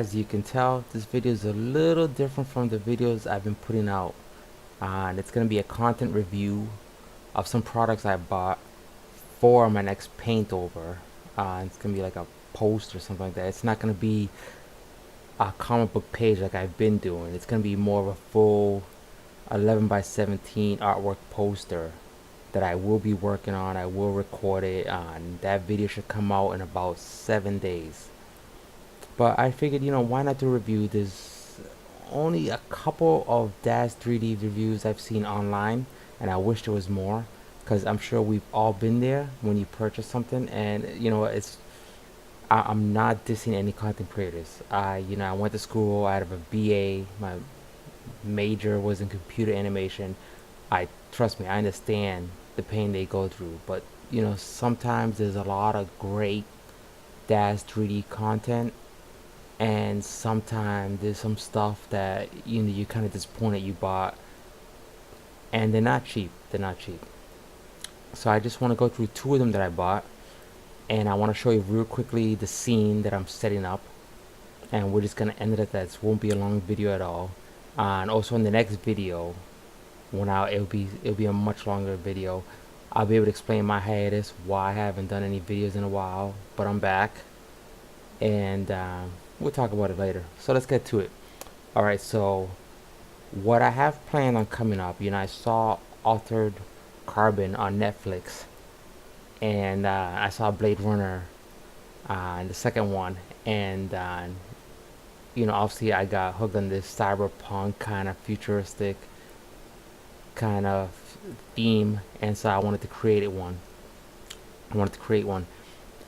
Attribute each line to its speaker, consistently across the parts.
Speaker 1: as you can tell, this video is a little different from the videos I've been putting out. And it's going to be a content review of some products I bought for my next paint over. It's going to be like a post or something like that. It's not going to be a comic book page like I've been doing. It's going to be more of a full 11 by 17 artwork poster that I will be working on. I will record it, and that video should come out in about 7 days. But I figured, why not do a review? There's only a couple of Daz3d reviews I've seen online, and I wish there was more, because I'm sure we've all been there when you purchase something. And I'm not dissing any content creators. I went to school. I have a BA. My major was in computer animation. Trust me, I understand the pain they go through. But sometimes there's a lot of great Daz3d content, and sometimes there's some stuff that you're kind of disappointed you bought, and they're not cheap. So I just want to go through two of them that I bought, and I want to show you real quickly the scene that I'm setting up, and we're just gonna end it at that. It won't be a long video at all. And also in the next video, it'll be a much longer video. I'll be able to explain my hiatus, why I haven't done any videos in a while, but I'm back, and we'll talk about it later. So let's get to it. Alright, so what I have planned on coming up, I saw Altered Carbon on Netflix, and I saw Blade Runner, the second one, and obviously I got hooked on this cyberpunk kind of futuristic kind of theme, and so I wanted to create one.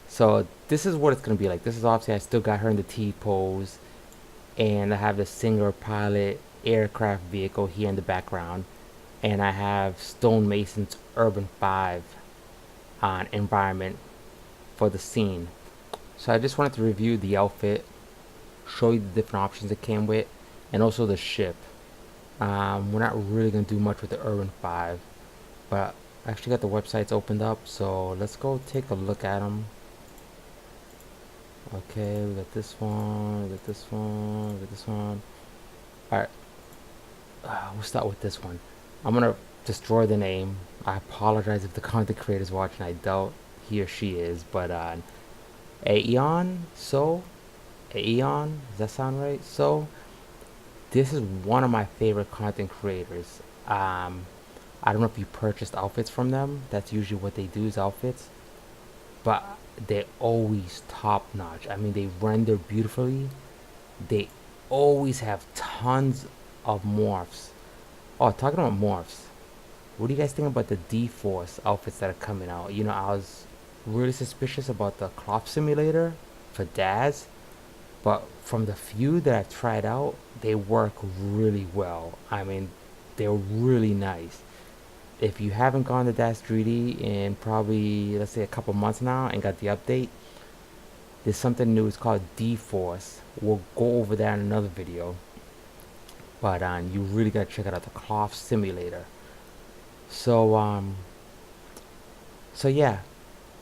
Speaker 1: So this is what it's gonna be like. This is obviously, I still got her in the T pose, and I have the single pilot aircraft vehicle here in the background, and I have Stonemason's Urban 5 environment for the scene. So I just wanted to review the outfit, show you the different options it came with, and also the ship. We're not really gonna do much with the Urban 5, but I actually got the websites opened up, so let's go take a look at them. Okay, we got this one, we got this one, we got this one. Alright, we'll start with this one. I'm gonna destroy the name. I apologize if the content creator is watching. I doubt he or she is, but Aeon, does that sound right? So this is one of my favorite content creators. I don't know if you purchased outfits from them. That's usually what they do, is outfits, but they're always top notch. I mean, they render beautifully. They always have tons of morphs. Oh, talking about morphs, what do you guys think about the D-Force outfits that are coming out? I was really suspicious about the cloth simulator for Daz, but from the few that I've tried out, they work really well. I mean, they're really nice. If you haven't gone to Daz3d in probably, let's say, a couple months now and got the update, there's something new. It's called D-Force. We'll go over that in another video, but you really gotta check it out, the cloth simulator. So yeah,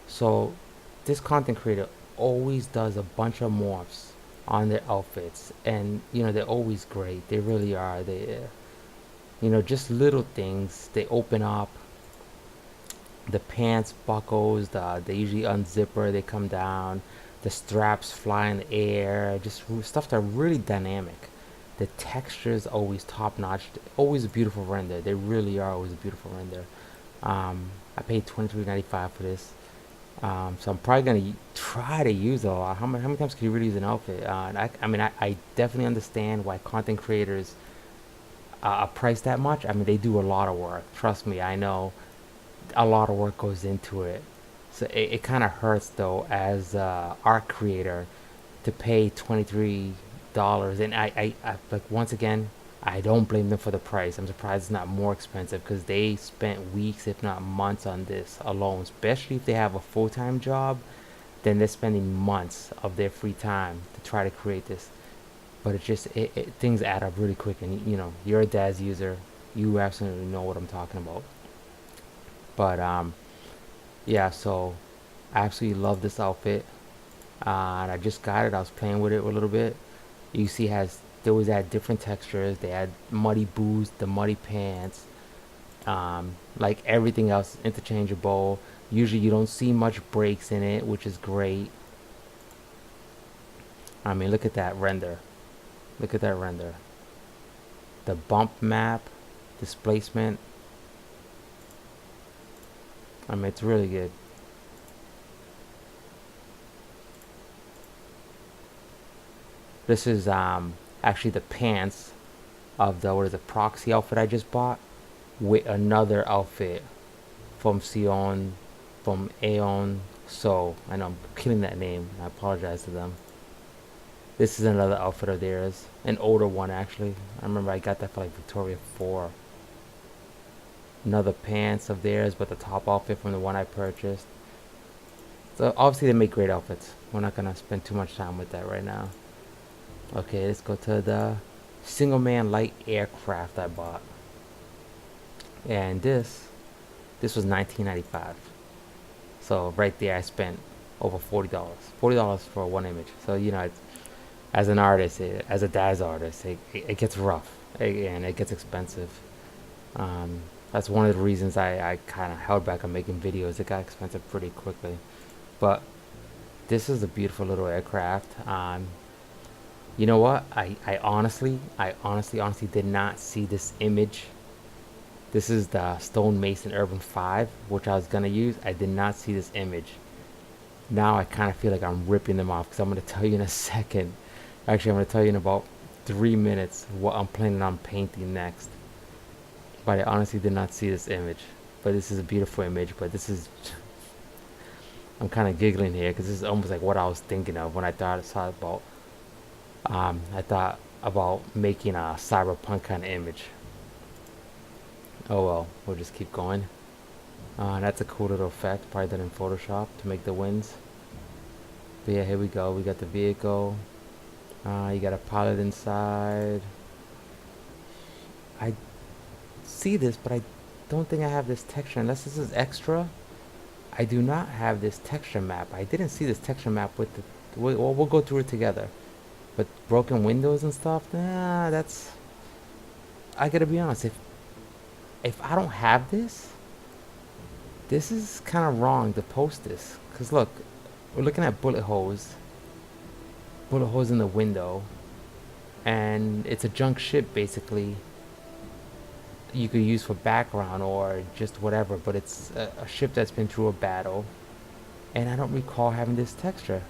Speaker 1: so this content creator always does a bunch of morphs on their outfits, and they're always great. They really are. They just little things. They open up, the pants buckles, they usually unzipper, they come down, the straps fly in the air, just stuff that are really dynamic. The texture is always top notch, always a beautiful render. They really are always a beautiful render. I paid $23.95 for this, so I'm probably gonna try to use it a lot. How many times can you really use an outfit? I mean, I definitely understand why content creators price that much. I mean, they do a lot of work. Trust me, I know a lot of work goes into it. So it kind of hurts though, as art creator, to pay $23. And I like, once again, I don't blame them for the price. I'm surprised it's not more expensive, because they spent weeks, if not months, on this alone. Especially if they have a full-time job, then they're spending months of their free time to try to create this. But things add up really quick, and you're a Daz user, you absolutely know what I'm talking about. But yeah, so I absolutely love this outfit, and I just got it. I was playing with it a little bit, You see, they always had different textures. They had muddy boots, the muddy pants, like everything else interchangeable. Usually you don't see much breaks in it, which is great. I mean, look at that render. Look at that render. The bump map, displacement. I mean, it's really good. This is actually the pants of the, what is it, proxy outfit I just bought with another outfit from Sion, from Aeon. So I know I'm killing that name. I apologize to them. This is another outfit of theirs, an older one actually. I remember I got that for like Victoria 4. Another pants of theirs, but the top outfit from the one I purchased. So obviously they make great outfits. We're not gonna spend too much time with that right now. Okay, let's go to the single man light aircraft I bought. And this was $19.95. So right there I spent over $40. $40 for one image. So you know, as an artist, as a Daz artist, it gets rough and it gets expensive. That's one of the reasons I kind of held back on making videos. It got expensive pretty quickly. But this is a beautiful little aircraft. You know what? I honestly did not see this image. This is the Stonemason Urban 5, which I was going to use. I did not see this image. Now I kind of feel like I'm ripping them off because I'm going to tell you in a second. Actually, I'm going to tell you in about 3 minutes what I'm planning on painting next. But I honestly did not see this image. But this is a beautiful image. But this is... I'm kind of giggling here because this is almost like what I was thinking of when I saw about... I thought about making a cyberpunk kind of image. Oh well, we'll just keep going. That's a cool little effect, probably done in Photoshop to make the winds. But yeah, here we go. We got the vehicle. You got a pilot inside. I see this, but I don't think I have this texture. Unless this is extra, I do not have this texture map. I didn't see this texture map with the... We'll go through it together. But broken windows and stuff, nah, that's... I gotta be honest, if I don't have this is kind of wrong to post this. Because look, we're looking at bullet holes in the window, and it's a junk ship basically. You could use for background or just whatever, but it's a ship that's been through a battle, and I don't recall having this texture.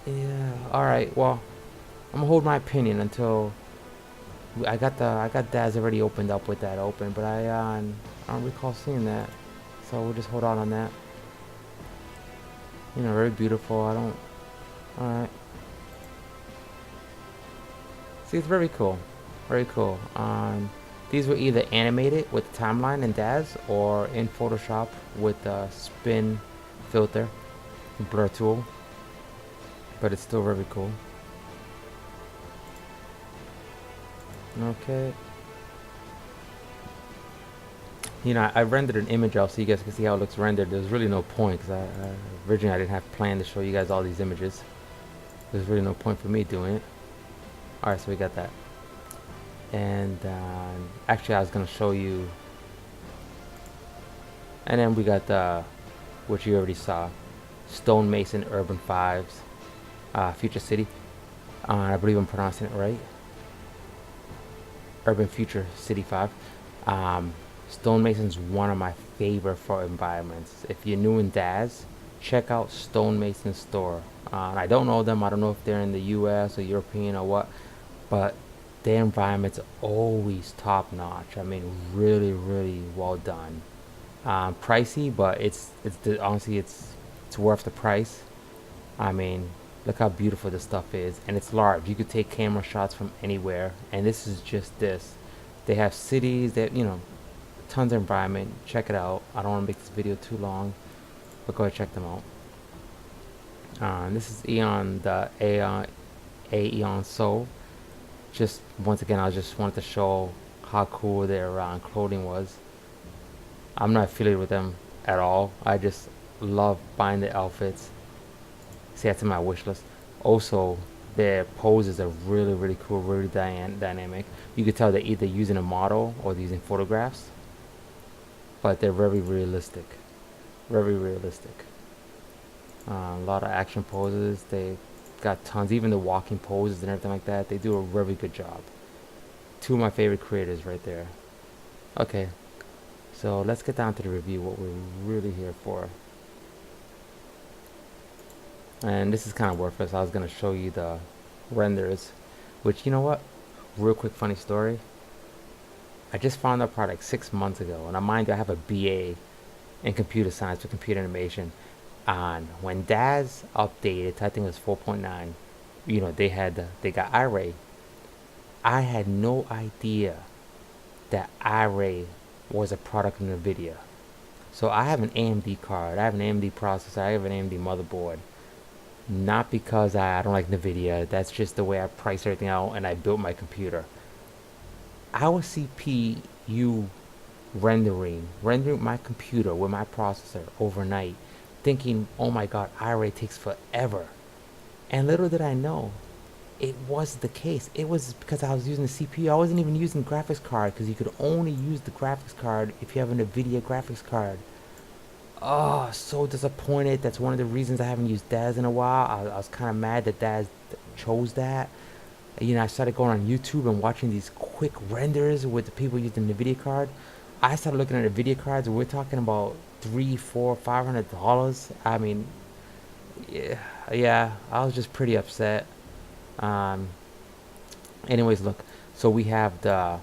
Speaker 1: Yeah, alright, well, I'm gonna hold my opinion until I got Daz already opened up with that open, but I don't recall seeing that, so we'll just hold on that. You know, very beautiful. I don't... Alright. See, it's very cool. Very cool. These were either animated with the timeline in Daz or in Photoshop with the spin filter, blur tool. But it's still very cool. Okay. You know, I rendered an image out so you guys can see how it looks rendered. There's really no point because originally I didn't have planned to show you guys all these images. There's really no point for me doing it. Alright, so we got that. And actually I was going to show you. And then we got the, which you already saw, Stonemason Urban 5's Future City. I believe I'm pronouncing it right. Urban Future City 5. Stonemason's one of my favorite for environments. If you're new in Daz, check out Stonemason's store. I don't know them. I don't know if they're in the US or European or what, but their environment's always top notch. I mean, really, really well done. Pricey, but honestly it's worth the price. I mean, look how beautiful this stuff is, and it's large. You could take camera shots from anywhere, and this is just this. They have cities that, you know, tons of environment. Check it out. I don't want to make this video too long, but go ahead and check them out. This is Eon, the Aeon Soul. Just once again, I just wanted to show how cool their clothing was. I'm not affiliated with them at all. I just love buying the outfits. See, that's in my wish list. Also, Their poses are really, really cool, really dynamic. You could tell they're either using a model or they're using photographs, but they're very realistic. Very realistic. A lot of action poses. They got tons, even the walking poses and everything like that. They do a very good job. Two of my favorite creators right there. Okay, so let's get down to the review, what we're really here for. And this is kind of worthless. I was going to show you the renders, which, you know what? Real quick funny story. I just found that product 6 months ago, and I mind you, I have a BA in computer science for computer animation. And when Daz updated, I think it was 4.9, you know, they got Iray. I had no idea that Iray was a product of NVIDIA. So I have an AMD card, I have an AMD processor, I have an AMD motherboard. Not because I don't like NVIDIA, that's just the way I price everything out and I built my computer. Our CPU rendering my computer with my processor overnight, thinking, oh my god, Iray takes forever. And little did I know, it was the case. It was because I was using the CPU. I wasn't even using graphics card, because you could only use the graphics card if you have an NVIDIA graphics card. Oh, so disappointed. That's one of the reasons I haven't used Daz in a while. I was kind of mad that Daz chose that. You know, I started going on YouTube and watching these quick renders with the people using the NVIDIA card. I started looking at the NVIDIA cards. We're talking about $300, $400, $500. I mean, yeah, I was just pretty upset. Um, anyways, look. So we have the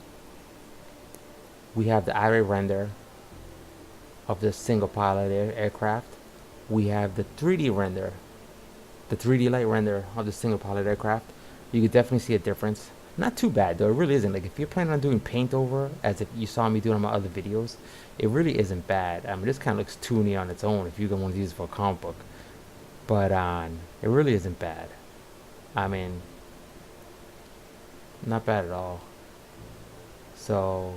Speaker 1: Iray render of the single pilot aircraft. We have the 3D render, the 3D light render of the single pilot aircraft. You could definitely see a difference. Not too bad though, it really isn't. Like if you're planning on doing paint over, as if you saw me doing on my other videos, it really isn't bad. I mean, this kind of looks toony on its own if you're gonna want to use it for a comic book, but it really isn't bad. I mean, not bad at all. So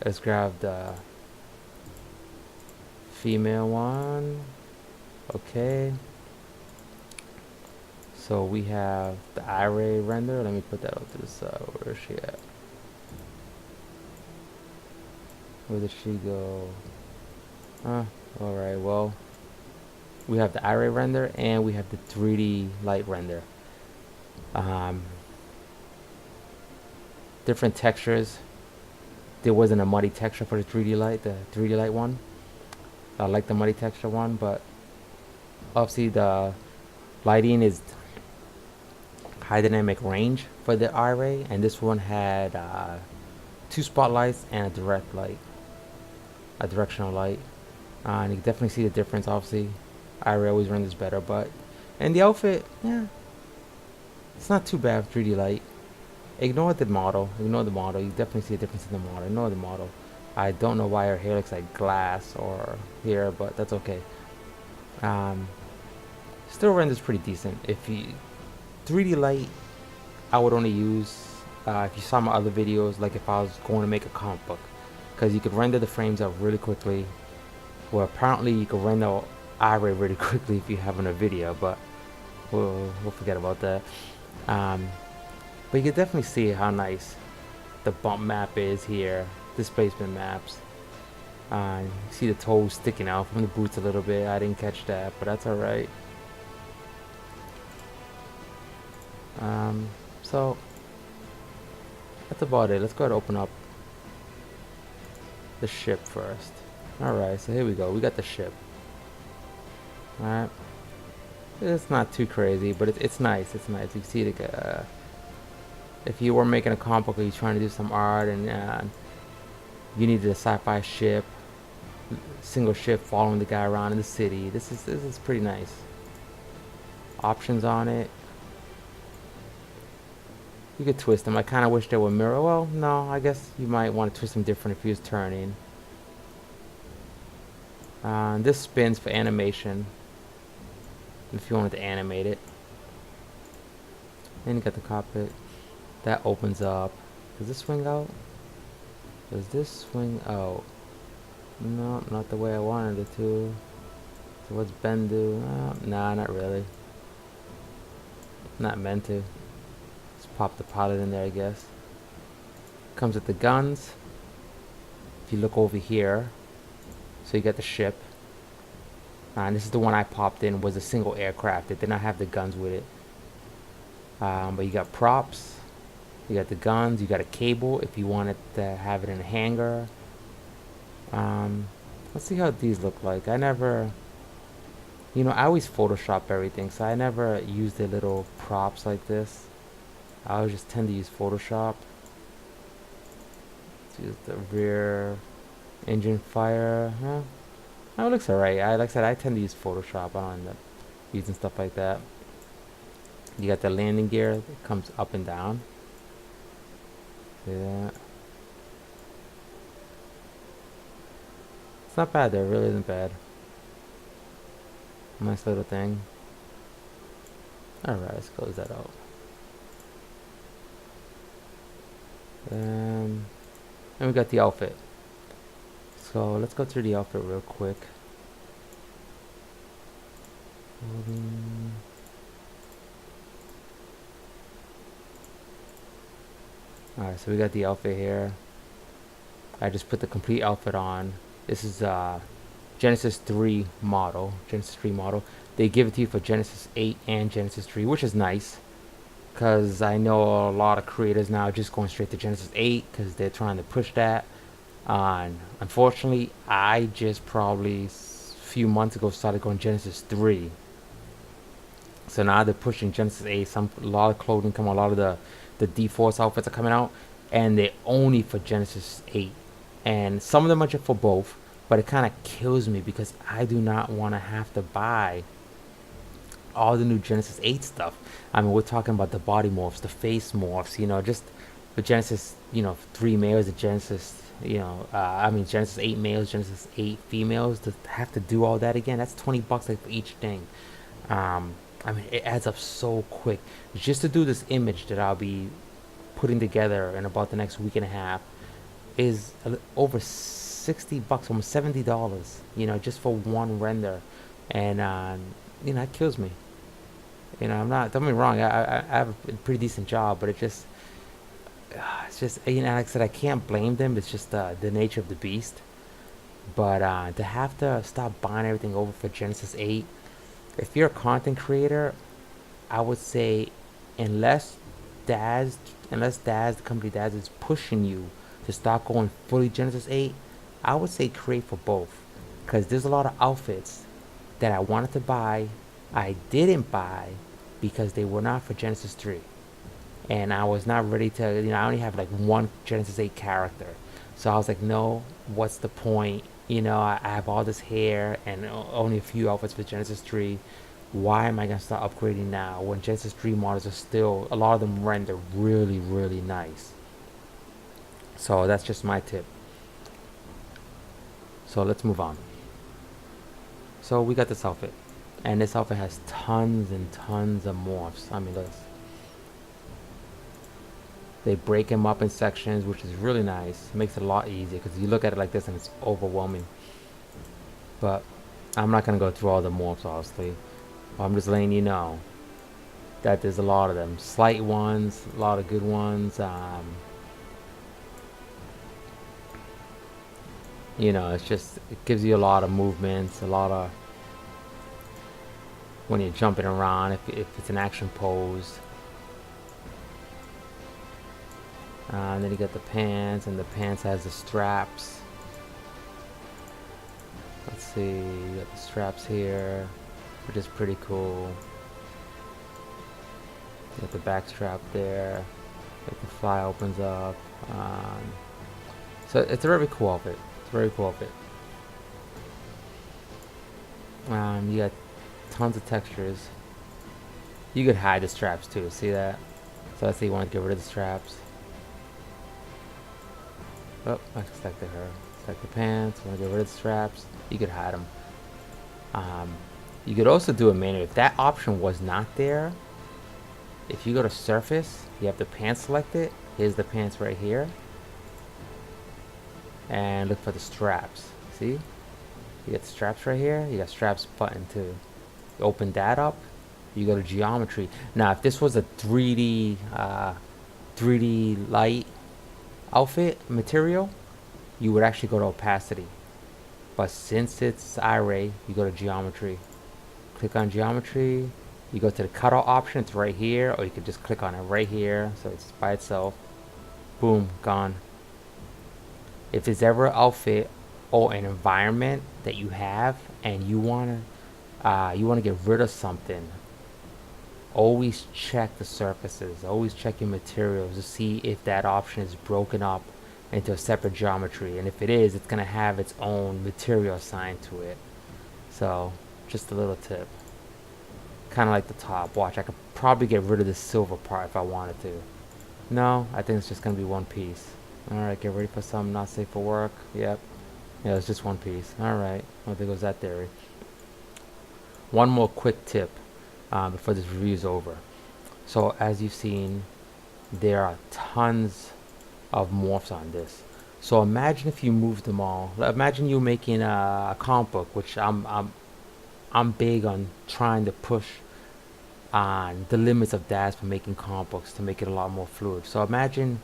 Speaker 1: let's grab the female one. Okay, so we have the Iray render. Let me put that up to the side. Where is she at? Where did she go? Alright, well, we have the Iray render and we have the 3D light render. Different textures. There wasn't a muddy texture for the 3D light one. I like the muddy texture one, but obviously the lighting is high dynamic range for the Iray, and this one had two spotlights and a direct light, a directional light. And you can definitely see the difference. Obviously, Iray always renders better, but and the outfit, yeah, it's not too bad. 3D light. Ignore the model. Ignore the model. You definitely see a difference in the model. Ignore the model. I don't know why her hair looks like glass or hair, but that's okay. Still renders pretty decent. If you 3D light, I would only use if you saw my other videos, like if I was going to make a comic book, because you could render the frames out really quickly. Well, apparently you can render Iray really quickly if you have in a video, but we'll forget about that. But you can definitely see how nice the bump map is here, displacement maps. You see the toes sticking out from the boots a little bit. I didn't catch that, but that's alright. So that's about it. Let's go ahead and open up the ship first. Alright, so here we go. We got the ship. Alright. It's not too crazy, but it's nice. It's nice. You see the if you were making a comic book or you're trying to do some art and you needed a sci-fi ship, single ship following the guy around in the city, this is pretty nice. Options on it. You could twist them. I kind of wish they were mirror. Well, no, I guess you might want to twist them different if you was turning. This spins for animation if you wanted to animate it. Then you got the cockpit. That opens up. Does this swing out? Does this swing out? No, not the way I wanted it to. So what's Ben do? Nah, not really. Not meant to. pop the pilot in there, I guess. Comes with the guns. If you look over here, so you get the ship. And this is the one I popped in, was a single aircraft. It did not have the guns with it. But you got props. You got the guns. You got a cable if you wanted to have it in a hangar. Let's see how these look like. I never, I always Photoshop everything, so I never use the little props like this. I always just tend to use Photoshop. Let's use the rear engine fire. Huh? Oh, it looks alright. Like I said, I tend to use Photoshop. I don't end up using stuff like that. You got the landing gear that comes up and down. See that? It's not bad though. It really isn't bad. Nice little thing. Alright, let's close that out. And we got the outfit. So let's go through the outfit real quick. Alright, so we got the outfit here. I just put the complete outfit on. This is Genesis 3 model. Genesis 3 model. They give it to you for Genesis 8 and Genesis 3, which is nice. Because I know a lot of creators now are just going straight to Genesis 8 because they're trying to push that. Unfortunately, I just probably a few months ago started going Genesis 3. So now they're pushing Genesis 8. A lot of clothing come out. A lot of the D-Force outfits are coming out. And they're only for Genesis 8. And some of them are just for both. But it kind of kills me because I do not want to have to buy all the new Genesis 8 stuff. I mean, we're talking about the body morphs, the face morphs, just the Genesis, 3 males, the Genesis, Genesis 8 males, Genesis 8 females, to have to do all that again. That's $20 like for each thing. I mean, it adds up so quick. Just to do this image that I'll be putting together in about the next week and a half is over $60, almost $70, just for one render. And, it kills me. I'm not, don't get me wrong, I have a pretty decent job, but it's just, like I said, I can't blame them. It's just the nature of the beast. But to have to stop buying everything over for Genesis 8, if you're a content creator, I would say, unless the company Daz is pushing you to start going fully Genesis 8, I would say create for both. Because there's a lot of outfits that I wanted to buy, I didn't buy because they were not for Genesis 3. And I was not ready to, I only have like one Genesis 8 character. So I was like, no, what's the point? I have all this hair and only a few outfits for Genesis 3. Why am I going to start upgrading now when Genesis 3 models are still, a lot of them render really, really nice. So that's just my tip. So let's move on. So we got this outfit. And this outfit has tons and tons of morphs. I mean, they break them up in sections, which is really nice. It makes it a lot easier because you look at it like this and it's overwhelming. But I'm not going to go through all the morphs, obviously. I'm just letting you know that there's a lot of them. Slight ones, a lot of good ones. It's just, it gives you a lot of movements, a lot of when you're jumping around, if it's an action pose. And then you got the pants, and the pants has the straps. Let's see, you got the straps here, which is pretty cool. You got the back strap there, like the fly opens up. So it's a very cool outfit. It's a very cool outfit. You got tons of textures. You could hide the straps too, see that? So let's say you want to get rid of the straps. Oh, I selected her. Select the pants, want to get rid of the straps. You could hide them. You could also do a manual. If that option was not there, if you go to surface, you have the pants selected. Here's the pants right here. And look for the straps. See? You got the straps right here. You got straps button too. You open that up. You go to geometry. Now, if this was a 3D 3D light outfit material, you would actually go to opacity. But since it's Iray, you go to geometry. Click on geometry. You go to the cutout option. It's right here, or you could just click on it right here, so it's by itself. Boom, gone. If there's ever an outfit or an environment that you have and you wanna get rid of something, always check the surfaces. Always check your materials to see if that option is broken up into a separate geometry, and if it is, it's gonna have its own material assigned to it. So just a little tip. Kind of like the top. Watch, I could probably get rid of the silver part if I wanted to. No, I think it's just gonna be one piece. Alright, get ready for something not safe for work. Yep. Yeah, it's just one piece. Alright, well, there goes that theory. One more quick tip before this review is over. So as you've seen, there are tons of morphs on this. So imagine if you moved them all. Imagine you making a comic book, which I'm big on trying to push on the limits of Daz for making comic books to make it a lot more fluid. So imagine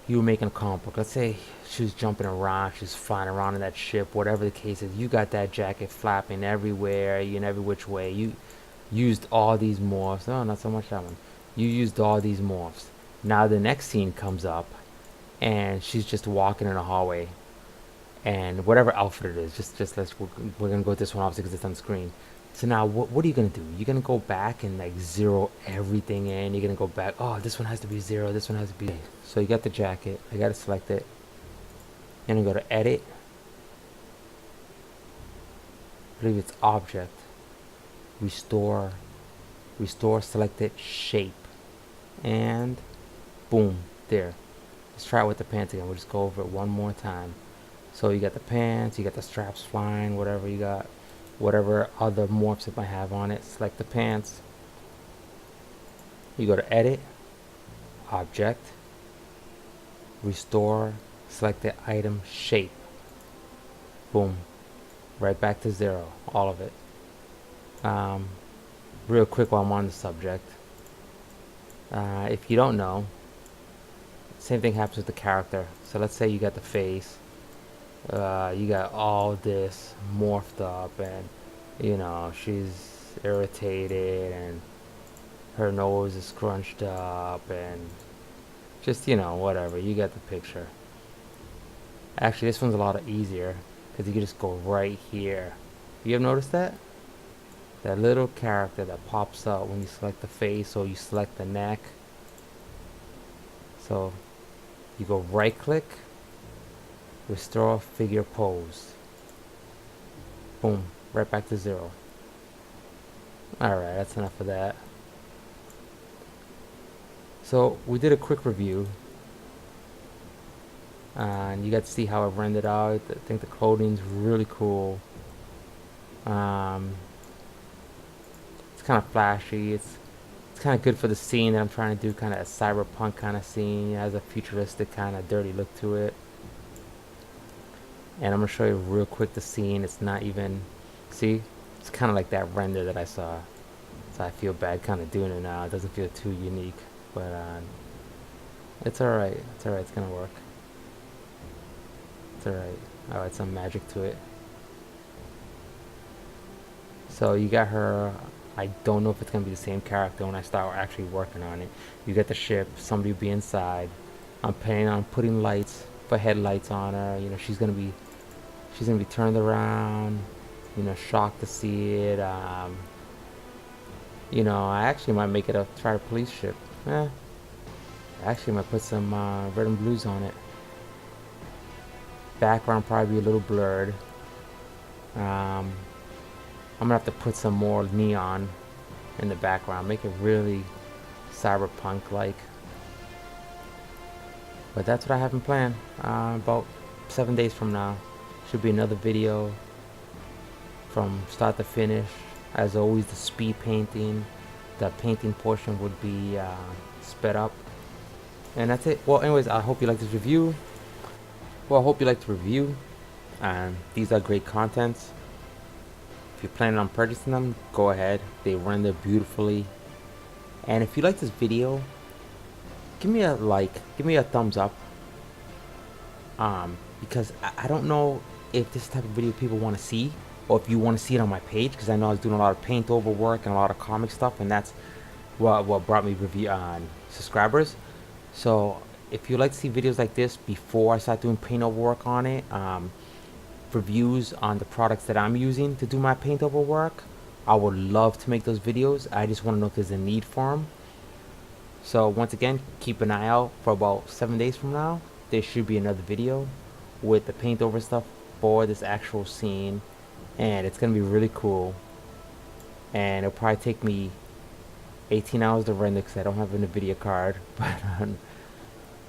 Speaker 1: you were making a comic book. Let's say she was jumping around, she's flying around in that ship, whatever the case is. You got that jacket flapping everywhere, in every which way. You used all these morphs. No, not so much that one. You used all these morphs. Now the next scene comes up, and she's just walking in a hallway, and whatever outfit it is, just we're gonna go with this one obviously because it's on screen. So now what are you gonna do? You're gonna go back and like zero everything in. You're gonna go back, oh, this one has to be 0, this one has to be. So you got the jacket, I gotta select it, and you go to edit, I believe it's object, restore selected shape, and boom, there. Let's try it with the pants again. We'll just go over it one more time. So you got the pants, you got the straps flying, whatever you got, whatever other morphs it might have on it. Select the pants. You go to edit, object, restore, select the item shape. Boom, right back to 0, all of it. Real quick while I'm on the subject, if you don't know, same thing happens with the character. So let's say you got the face, you got all this morphed up, and she's irritated, and her nose is scrunched up, and just whatever, you get the picture. Actually, this one's a lot easier because you can just go right here. You ever noticed that little character that pops out when you select the face or you select the neck? So you go right click, restore figure pose. Boom, right back to 0. Alright, that's enough of that. So we did a quick review, and you got to see how it rendered out. I think the clothing's really cool. It's kind of flashy. It's kind of good for the scene that I'm trying to do, kind of a cyberpunk kind of scene. It has a futuristic kind of dirty look to it. And I'm gonna show you real quick the scene. It's not even, see, it's kind of like that render that I saw. So I feel bad kind of doing it now. It doesn't feel too unique, but it's alright. It's alright. It's gonna work. It's alright. Oh, it's some magic to it. So you got her. I don't know if it's gonna be the same character when I start actually working on it. You get the ship. Somebody will be inside. I'm planning on putting lights for headlights on her. She's gonna be turned around. Shocked to see it. I actually might make it a charter police ship. I actually might put some red and blues on it. Background probably be a little blurred. I'm gonna have to put some more neon in the background, make it really cyberpunk like. But that's what I have in plan. About 7 days from now should be another video from start to finish. As always, the speed painting, the painting portion would be sped up, and that's it. Well, anyways, I hope you like this review. Well, I hope you liked the review, and these are great contents. If you're planning on purchasing them, go ahead. They render beautifully. And if you like this video, give me a like, give me a thumbs up, because I don't know if this type of video people want to see, or if you want to see it on my page, because I know I was doing a lot of paint over work and a lot of comic stuff, and that's what brought me review on subscribers. So if you like to see videos like this before I start doing paint over work on it, reviews on the products that I'm using to do my paint over work, I would love to make those videos. I just want to know if there's a need for them. So once again, keep an eye out for about 7 days from now. There should be another video with the paint over stuff for this actual scene, and it's gonna be really cool. And it'll probably take me 18 hours to render because I don't have a NVIDIA card,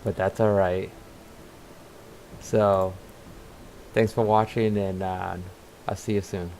Speaker 1: but that's all right. So thanks for watching, and I'll see you soon.